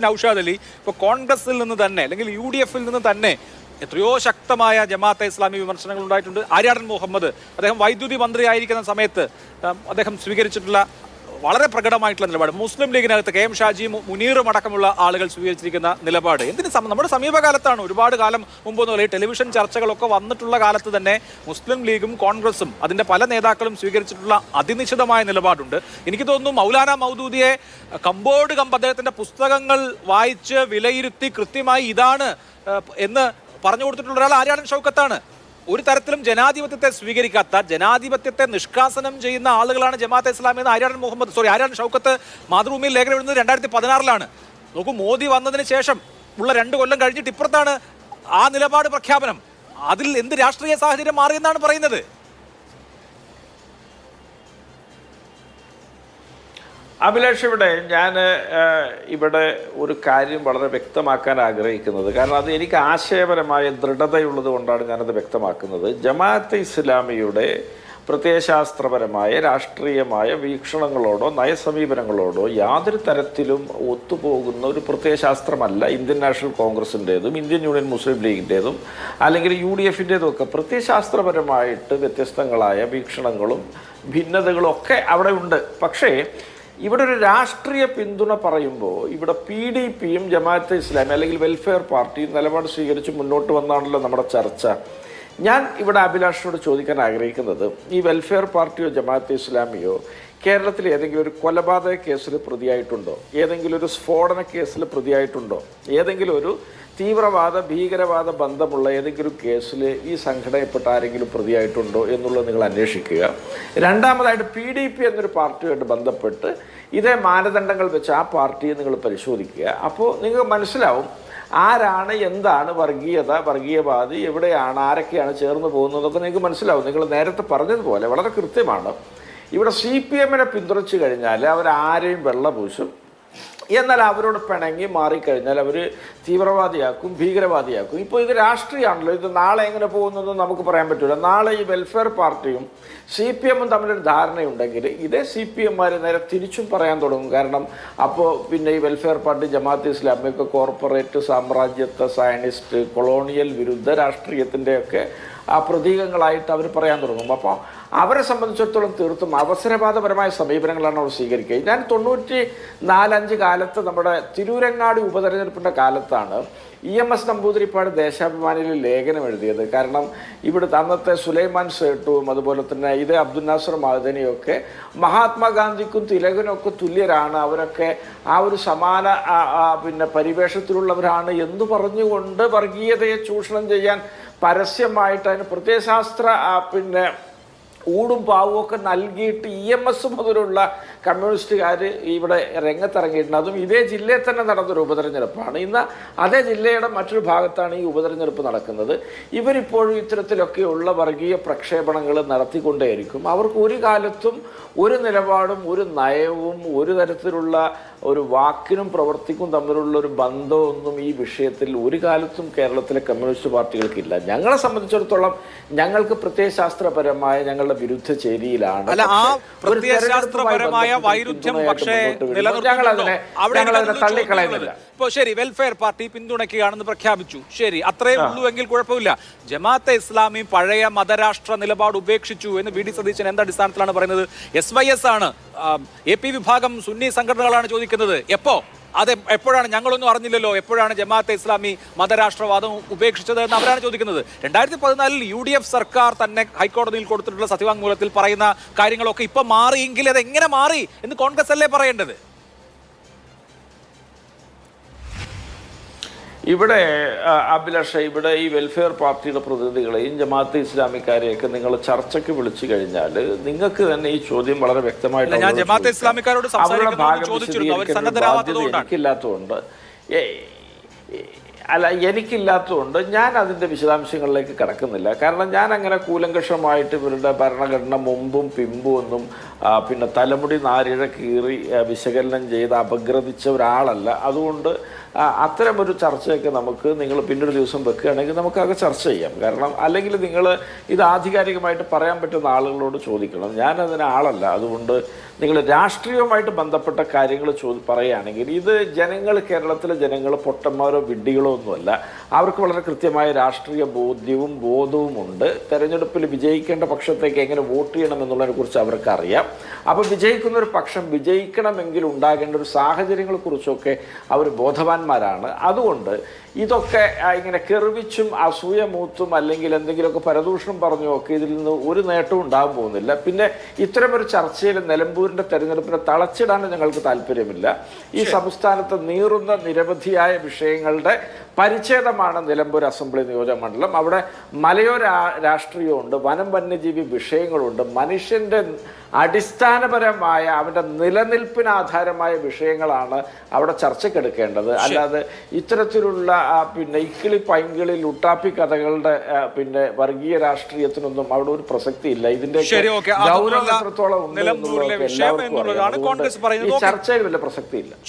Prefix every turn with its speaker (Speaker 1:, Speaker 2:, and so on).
Speaker 1: നൗഷാദ് അലി ഇപ്പോൾ കോൺഗ്രസിൽ നിന്ന് തന്നെ അല്ലെങ്കിൽ UDF-ൽ നിന്ന് തന്നെ എത്രയോ ശക്തമായ ജമാഅത്തെ ഇസ്ലാമി വിമർശനങ്ങൾ ഉണ്ടായിട്ടുണ്ട്. ആര്യാടൻ മുഹമ്മദ് അദ്ദേഹം വൈദ്യുതി മന്ത്രിയായിരിക്കുന്ന സമയത്ത് അദ്ദേഹം സ്വീകരിച്ചിട്ടുള്ള വളരെ പ്രകടമായിട്ടുള്ള നിലപാട്, മുസ്ലിം ലീഗിനകത്ത് KM ഷാജിയും മുനീറും അടക്കമുള്ള ആളുകൾ സ്വീകരിച്ചിരിക്കുന്ന നിലപാട് എന്തിന് നമ്മുടെ സമീപകാലത്താണ്, ഒരുപാട് കാലം മുമ്പൊന്നും ഈ ടെലിവിഷൻ ചർച്ചകളൊക്കെ വന്നിട്ടുള്ള കാലത്ത് തന്നെ മുസ്ലിം ലീഗും കോൺഗ്രസും അതിൻ്റെ പല നേതാക്കളും സ്വീകരിച്ചിട്ടുള്ള അതിനിശ്ചിതമായ നിലപാടുണ്ട്. എനിക്ക് തോന്നുന്നു മൗലാന മൗദൂദിയെ കമ്പോട് അദ്ദേഹത്തിൻ്റെ പുസ്തകങ്ങൾ വായിച്ച് വിലയിരുത്തി കൃത്യമായി ഇതാണ് എന്ന് പറഞ്ഞു കൊടുത്തിട്ടുള്ള ഒരാൾ ആര്യാടൻ ഷൗക്കത്താണ്. ഒരു തരത്തിലും ജനാധിപത്യത്തെ സ്വീകരിക്കാത്ത, ജനാധിപത്യത്തെ നിഷ്കാസനം ചെയ്യുന്ന ആളുകളാണ് ജമാഅത്തെ ഇസ്ലാമി എന്ന് ആര്യാടൻ ഷൗക്കത്ത് മാതൃഭൂമിയിൽ ലേഖനം എഴുതുന്നത് 2016 നോക്കൂ, മോദി വന്നതിന് ശേഷം ഉള്ള 2 കൊല്ലം കഴിഞ്ഞിട്ട് ഇപ്പുറത്താണ് ആ നിലപാട് പ്രഖ്യാപനം. അതിൽ എന്ത് രാഷ്ട്രീയ സാഹചര്യം മാറിയെന്നാണ് പറയുന്നത്?
Speaker 2: അഭിലാഷ്, ഇവിടെ ഒരു കാര്യം വളരെ വ്യക്തമാക്കാൻ ആഗ്രഹിക്കുന്നത്, കാരണം അത് എനിക്ക് ആശയപരമായ ദൃഢതയുള്ളത് കൊണ്ടാണ് ഞാനത് വ്യക്തമാക്കുന്നത്. ജമാഅത്തെ ഇസ്ലാമിയുടെ പ്രത്യയശാസ്ത്രപരമായ രാഷ്ട്രീയമായ വീക്ഷണങ്ങളോടോ നയസമീപനങ്ങളോടോ യാതൊരു തരത്തിലും ഒത്തുപോകുന്ന ഒരു പ്രത്യയശാസ്ത്രമല്ല ഇന്ത്യൻ നാഷണൽ കോൺഗ്രസിൻ്റേതും ഇന്ത്യൻ യൂണിയൻ മുസ്ലിം ലീഗിൻ്റേതും അല്ലെങ്കിൽ UDF-ൻ്റേതും ഒക്കെ. പ്രത്യയശാസ്ത്രപരമായിട്ട് വ്യത്യസ്തങ്ങളായ വീക്ഷണങ്ങളും ഭിന്നതകളും ഒക്കെ അവിടെ ഉണ്ട്. പക്ഷേ ഇവിടെ ഒരു രാഷ്ട്രീയ പിന്തുണ പറയുമ്പോൾ ഇവിടെ PDP-യും ജമാഅത്തെ ഇസ്ലാമി അല്ലെങ്കിൽ വെൽഫെയർ പാർട്ടിയും നിലപാട് സ്വീകരിച്ച് മുന്നോട്ട് വന്നാണല്ലോ നമ്മുടെ ചർച്ച. ഞാൻ ഇവിടെ അഭിലാഷിനോട് ചോദിക്കാൻ ആഗ്രഹിക്കുന്നത്, ഈ വെൽഫെയർ പാർട്ടിയോ ജമാഅത്തെ ഇസ്ലാമിയോ കേരളത്തിൽ ഏതെങ്കിലും ഒരു കൊലപാതക കേസിൽ പ്രതിയായിട്ടുണ്ടോ? ഏതെങ്കിലും ഒരു സ്ഫോടന കേസിൽ പ്രതിയായിട്ടുണ്ടോ? ഏതെങ്കിലും ഒരു തീവ്രവാദ ഭീകരവാദ ബന്ധമുള്ള ഏതെങ്കിലും കേസിൽ ഈ സംഘടനയിൽപ്പെട്ട ആരെങ്കിലും പ്രതിയായിട്ടുണ്ടോ എന്നുള്ളത് നിങ്ങൾ അന്വേഷിക്കുക. രണ്ടാമതായിട്ട് PDP എന്നൊരു പാർട്ടിയുമായിട്ട് ബന്ധപ്പെട്ട് ഇതേ മാനദണ്ഡങ്ങൾ വെച്ച് ആ പാർട്ടിയെ നിങ്ങൾ പരിശോധിക്കുക. അപ്പോൾ നിങ്ങൾക്ക് മനസ്സിലാവും ആരാണ്, എന്താണ് വർഗീയത, വർഗീയവാദി, എവിടെയാണ്, ആരൊക്കെയാണ് ചേർന്ന് പോകുന്നതൊക്കെ നിങ്ങൾക്ക് മനസ്സിലാവും. നിങ്ങൾ നേരത്തെ പറഞ്ഞതുപോലെ വളരെ കൃത്യമാണ്. ഇവിടെ CPM-നെ പിന്തുണച്ചു കഴിഞ്ഞാൽ അവരാരെയും വെള്ളപൂശും, എന്നാൽ അവരോട് പിണങ്ങി മാറിക്കഴിഞ്ഞാൽ അവർ തീവ്രവാദിയാക്കും, ഭീകരവാദിയാക്കും. ഇപ്പോൾ ഇത് രാഷ്ട്രീയമാണല്ലോ, ഇത് നാളെ എങ്ങനെ പോകുന്നതെന്ന് നമുക്ക് പറയാൻ പറ്റില്ല. നാളെ ഈ വെൽഫെയർ പാർട്ടിയും CPM-ഉം തമ്മിലൊരു ധാരണയുണ്ടെങ്കിൽ ഇതേ CPM-മാർ നേരെ തിരിച്ചും പറയാൻ തുടങ്ങും. കാരണം അപ്പോൾ പിന്നെ ഈ വെൽഫെയർ പാർട്ടി ജമാഅത്തെ ഇസ്ലാമിയൊക്കെ കോർപ്പറേറ്റ് സാമ്രാജ്യത്വ സയനിസ്റ്റ് കൊളോണിയൽ വിരുദ്ധ രാഷ്ട്രീയത്തിൻ്റെയൊക്കെ ആ പ്രതീകങ്ങളായിട്ട് അവർ പറയാൻ തുടങ്ങും. അപ്പോൾ അവരെ സംബന്ധിച്ചിടത്തോളം തീർത്തും അവസരവാദപരമായ സമീപനങ്ങളാണ് അവർ സ്വീകരിക്കുക. ഞാൻ 94-95 കാലത്ത് നമ്മുടെ തിരൂരങ്ങാടി ഉപതെരഞ്ഞെടുപ്പിൻ്റെ കാലത്താണ് EMS നമ്പൂതിരിപ്പാട് ദേശാഭിമാനിയിൽ ലേഖനം എഴുതിയത്. കാരണം ഇവിടുത്തെ അന്നത്തെ സുലൈമാൻ സേട്ടുവും അതുപോലെ തന്നെ ഇതേ അബ്ദുൽ നാസർ മഅദനിയൊക്കെ മഹാത്മാഗാന്ധിക്കും തിലകനൊക്കെ തുല്യരാണ്, അവരൊക്കെ ആ ഒരു സമാന പരിവേഷത്തിലുള്ളവരാണ് എന്ന് പറഞ്ഞുകൊണ്ട് വർഗീയതയെ ചൂഷണം ചെയ്യാൻ പരസ്യമായിട്ട് അതിന് പ്രത്യയശാസ്ത്ര ഊടും പാവും ഒക്കെ നൽകിയിട്ട് EMS മുതലുള്ള കമ്മ്യൂണിസ്റ്റുകാർ ഇവിടെ രംഗത്തിറങ്ങിയിട്ടുണ്ട്. അതും ഇതേ ജില്ലയിൽ തന്നെ നടന്നൊരു ഉപതെരഞ്ഞെടുപ്പാണ്. ഇന്ന് അതേ ജില്ലയുടെ മറ്റൊരു ഭാഗത്താണ് ഈ ഉപതെരഞ്ഞെടുപ്പ് നടക്കുന്നത്. ഇവരിപ്പോഴും ഇത്തരത്തിലൊക്കെയുള്ള വർഗീയ പ്രക്ഷേപണങ്ങൾ നടത്തിക്കൊണ്ടേയിരിക്കും. അവർക്ക് ഒരു കാലത്തും ഒരു നിലപാടും ഒരു നയവും ഒരു തരത്തിലുള്ള ഒരു വാക്കിനും പ്രവൃത്തിക്കും തമ്മിലുള്ള ഒരു ബന്ധമൊന്നും ഈ വിഷയത്തിൽ ഒരു കാലത്തും കേരളത്തിലെ കമ്മ്യൂണിസ്റ്റ് പാർട്ടികൾക്കില്ല. ഞങ്ങളെ സംബന്ധിച്ചിടത്തോളം ഞങ്ങൾക്ക് പ്രത്യയശാസ്ത്രപരമായ ഞങ്ങളുടെ വിരുദ്ധ ചേരിയിലാണ്.
Speaker 1: തള്ളിക്കളയുന്നില്ല. ഇപ്പോൾ ശരി, വെൽഫെയർ പാർട്ടി പിന്തുണയ്ക്കുകയാണെന്ന് പ്രഖ്യാപിച്ചു, ശരി, അത്രയും ഉള്ളൂ എങ്കിൽ കുഴപ്പമില്ല. ജമാഅത്തെ ഇസ്ലാമി പഴയ മതരാഷ്ട്ര നിലപാട് ഉപേക്ഷിച്ചു എന്ന് VD സതീശൻ എന്ത് അടിസ്ഥാനത്തിലാണ് പറയുന്നത്? SYS ആണ്, AP വിഭാഗം സുന്നി സംഘടനകളാണ് ചോദിക്കുന്നത്. എപ്പോഴാണ് ഞങ്ങളൊന്നും അറിഞ്ഞില്ലല്ലോ, എപ്പോഴാണ് ജമാഅത്തെ ഇസ്ലാമി മതരാഷ്ട്രവാദം ഉപേക്ഷിച്ചത് എന്ന് അവരാണ് ചോദിക്കുന്നത്. 2014 UDF സർക്കാർ തന്നെ ഹൈക്കോടതിയിൽ കൊടുത്തിട്ടുള്ള സത്യവാങ്മൂലത്തിൽ പറയുന്ന കാര്യങ്ങളൊക്കെ ഇപ്പൊ മാറിയെങ്കിൽ അത് എങ്ങനെ മാറി എന്ന് കോൺഗ്രസ് അല്ലേ പറയേണ്ടത്?
Speaker 2: ഇവിടെ അഭിലാഷ്, ഇവിടെ ഈ വെൽഫെയർ പാർട്ടിയുടെ പ്രതിനിധികളെയും ജമാഅത്തെ ഇസ്ലാമിക്കാരെയൊക്കെ നിങ്ങൾ ചർച്ചയ്ക്ക് വിളിച്ചു കഴിഞ്ഞാൽ നിങ്ങൾക്ക് തന്നെ ഈ ചോദ്യം വളരെ വ്യക്തമായിട്ട് അവരുടെ ഭാഗം എനിക്കില്ലാത്തതുകൊണ്ട് ഞാൻ അതിൻ്റെ വിശദാംശങ്ങളിലേക്ക് കടക്കുന്നില്ല. കാരണം ഞാൻ അങ്ങനെ കൂലങ്കഷമായിട്ട് ഇവരുടെ ഭരണഘടന മുമ്പും പിമ്പും ഒന്നും തലമുടി നാരിഴ കീറി വിശകലനം ചെയ്ത് അപഗ്രഥിച്ച ഒരാളല്ല. അതുകൊണ്ട് അത്തരമൊരു ചർച്ചയൊക്കെ നമുക്ക് നിങ്ങൾ പിന്നൊരു ദിവസം വെക്കുകയാണെങ്കിൽ നമുക്കത് ചർച്ച ചെയ്യാം. കാരണം അല്ലെങ്കിൽ നിങ്ങൾ ഇത് ആധികാരികമായിട്ട് പറയാൻ പറ്റുന്ന ആളുകളോട് ചോദിക്കണം. ഞാനതിന് ആളല്ല. അതുകൊണ്ട് നിങ്ങൾ രാഷ്ട്രീയവുമായിട്ട് ബന്ധപ്പെട്ട കാര്യങ്ങൾ പറയുകയാണെങ്കിൽ ഇത് കേരളത്തിലെ ജനങ്ങൾ പൊട്ടന്മാരോ വിഡ്ഢികളോ ഒന്നുമല്ല. അവർക്ക് വളരെ കൃത്യമായ രാഷ്ട്രീയ ബോധവും ഉണ്ട്. തെരഞ്ഞെടുപ്പിൽ വിജയിക്കേണ്ട പക്ഷത്തേക്ക് എങ്ങനെ വോട്ട് ചെയ്യണം എന്നുള്ളതിനെ കുറിച്ച് അവർക്ക് അറിയാം. അപ്പോൾ വിജയിക്കുന്ന ഒരു പക്ഷം വിജയിക്കണമെങ്കിൽ ഉണ്ടാകേണ്ട ഒരു സാഹചര്യങ്ങളെക്കുറിച്ചൊക്കെ അവർ ബോധവാന്മാരാണ്. അതുകൊണ്ട് ഇതൊക്കെ ഇങ്ങനെ കെറിവിച്ചും അസൂയ മൂത്തും അല്ലെങ്കിൽ എന്തെങ്കിലുമൊക്കെ പരദൂഷണം പറഞ്ഞും ഒക്കെ ഇതിൽ നിന്ന് ഒരു നേട്ടവും ഉണ്ടാകാൻ പോകുന്നില്ല. പിന്നെ ഇത്തരമൊരു ചർച്ചയിൽ നിലമ്പൂരിൻ്റെ തെരഞ്ഞെടുപ്പിനെ തളച്ചിടാൻ ഞങ്ങൾക്ക് താല്പര്യമില്ല. ഈ സംസ്ഥാനത്ത് നീറുന്ന നിരവധിയായ വിഷയങ്ങളുടെ പരിച്ഛേദമാണ് നിലമ്പൂർ അസംബ്ലി നിയോജക മണ്ഡലം. അവിടെ മലയോര രാഷ്ട്രീയമുണ്ട്, വനം വന്യജീവി വിഷയങ്ങളുണ്ട്, മനുഷ്യൻ്റെ അടിസ്ഥാനപരമായ അവൻ്റെ നിലനിൽപ്പിന് ആധാരമായ വിഷയങ്ങളാണ് അവിടെ ചർച്ചയ്ക്കെടുക്കേണ്ടത്. അല്ലാതെ ഇത്തരത്തിലുള്ള പിന്നെ ഇക്കിളി പൈങ്കിളി ലുട്ടാപ്പി കഥകളുടെ പിന്നെ വർഗീയ രാഷ്ട്രീയത്തിനൊന്നും അവിടെ ഒരു പ്രസക്തിയില്ല. ഇതിന്റെ ഗൗരവം എത്രത്തോളം ഉണ്ട് എന്നുള്ളതൊക്കെ എല്ലാവർക്കും അറിയാം. ഈ ചർച്ചയിൽ വലിയ പ്രസക്തിയില്ല.